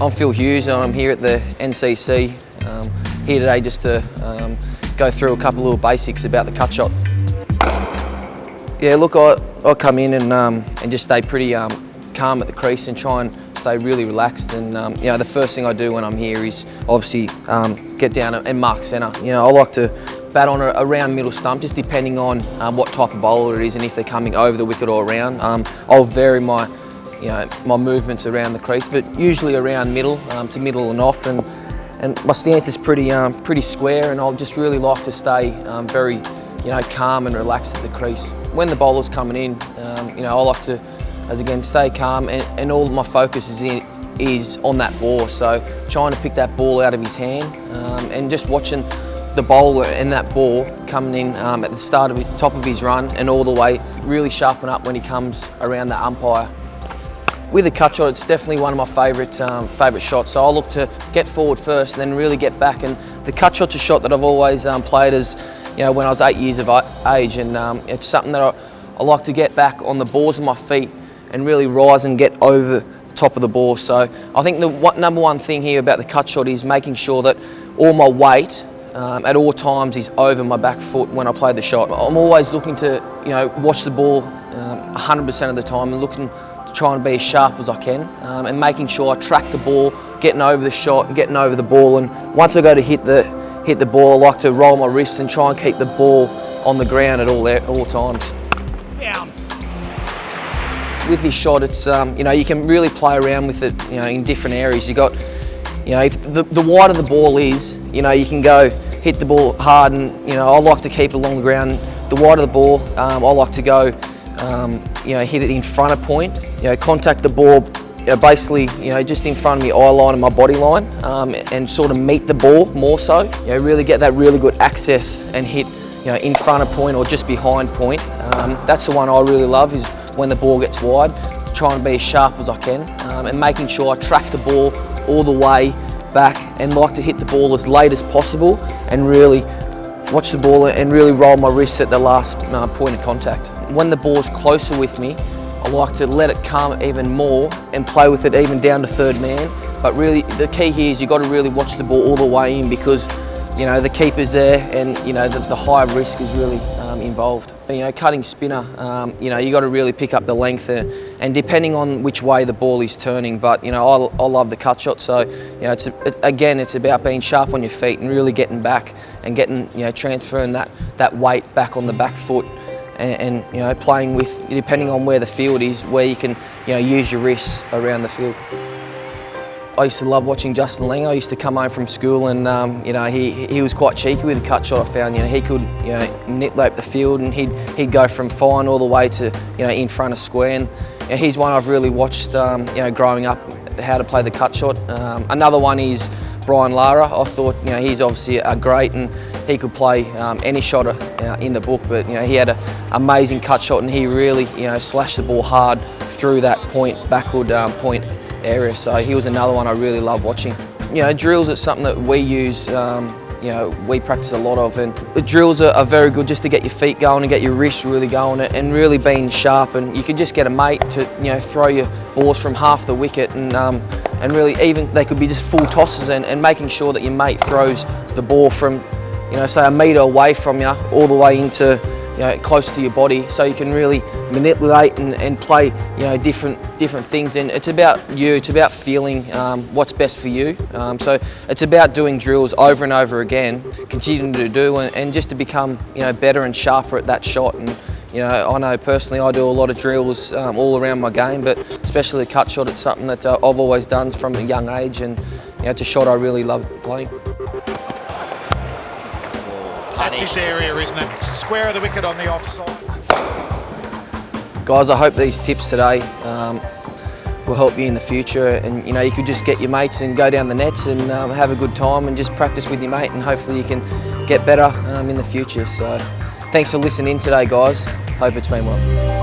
I'm Phil Hughes and I'm here at the NCC, here today just to go through a couple of little basics about the cut shot. Yeah, look, I come in and just stay pretty calm at the crease and try and stay really relaxed. And you know, the first thing I do when I'm here is obviously get down and mark centre. You know, I like to bat on a round middle stump, just depending on what type of bowler it is and if they're coming over the wicket or around. I'll vary my movements around the crease, but usually around middle to middle and off. And my stance is pretty square, and I'll just really like to stay very calm and relaxed at the crease. When the bowler's coming in, I like to, again, stay calm, and all my focus is on that ball. So trying to pick that ball out of his hand and just watching the bowler and that ball coming in at the start of top of his run and all the way, really sharpen up when he comes around the umpire. With the cut shot, it's definitely one of my favourite shots. So I'll look to get forward first and then really get back. And the cut shot's a shot that I've always played as, when I was 8 years of age, and it's something that I like to get back on the balls of my feet and really rise and get over the top of the ball. So I think the number one thing here about the cut shot is making sure that all my weight at all times is over my back foot when I play the shot. I'm always looking to watch the ball 100% of the time and looking to try and be as sharp as I can and making sure I track the ball, getting over the shot and getting over the ball. And once I go to hit the ball, I like to roll my wrist and try and keep the ball on the ground at all times. Yeah. With this shot, it's you can really play around with it in different areas. You got if the wider the ball is, you can go hit the ball hard, and I like to keep it along the ground. The wider the ball, I like to go hit it in front of point. Contact the ball basically just in front of my eye line and my body line, and sort of meet the ball more so. Really get that really good access and hit in front of point or just behind point. That's the one I really love, is when the ball gets wide, trying to be as sharp as I can and making sure I track the ball all the way back and like to hit the ball as late as possible and really watch the ball and really roll my wrist at the last point of contact. When the ball's closer with me, I like to let it come even more and play with it even down to third man. But really the key here is you've got to really watch the ball all the way in, because the keeper's there and the high risk is really involved. Cutting spinner, you got to really pick up the length and depending on which way the ball is turning. But I love the cut shot. So it's about being sharp on your feet and really getting back and getting transferring that weight back on the back foot and playing with, depending on where the field is, where you can use your wrists around the field. I used to love watching Justin Langer. I used to come home from school and he was quite cheeky with the cut shot. I found he could nip-lap the field and he'd go from fine all the way to in front of square. And he's one I've really watched growing up, how to play the cut shot. Another one is Brian Lara. I thought he's obviously a great, and he could play any shot in the book, but he had an amazing cut shot and he really slashed the ball hard through that backward point area. So he was another one I really love watching. Drills are something that we use, we practice a lot of, and the drills are very good just to get your feet going and get your wrists really going and really being sharp. And you could just get a mate to throw your balls from half the wicket and really even they could be just full tosses and making sure that your mate throws the ball from say a metre away from you all the way into close to your body, so you can really manipulate and play different things. And it's about you, it's about feeling what's best for you. So it's about doing drills over and over again, continuing to do and just to become better and sharper at that shot. And I know personally I do a lot of drills all around my game, but especially the cut shot, it's something that I've always done from a young age, and it's a shot I really love playing. That's his area, isn't it? Square of the wicket on the offside. Guys, I hope these tips today will help you in the future, and you could just get your mates and go down the nets and have a good time and just practice with your mate, and hopefully you can get better in the future. So thanks for listening in today, guys. Hope it's been well.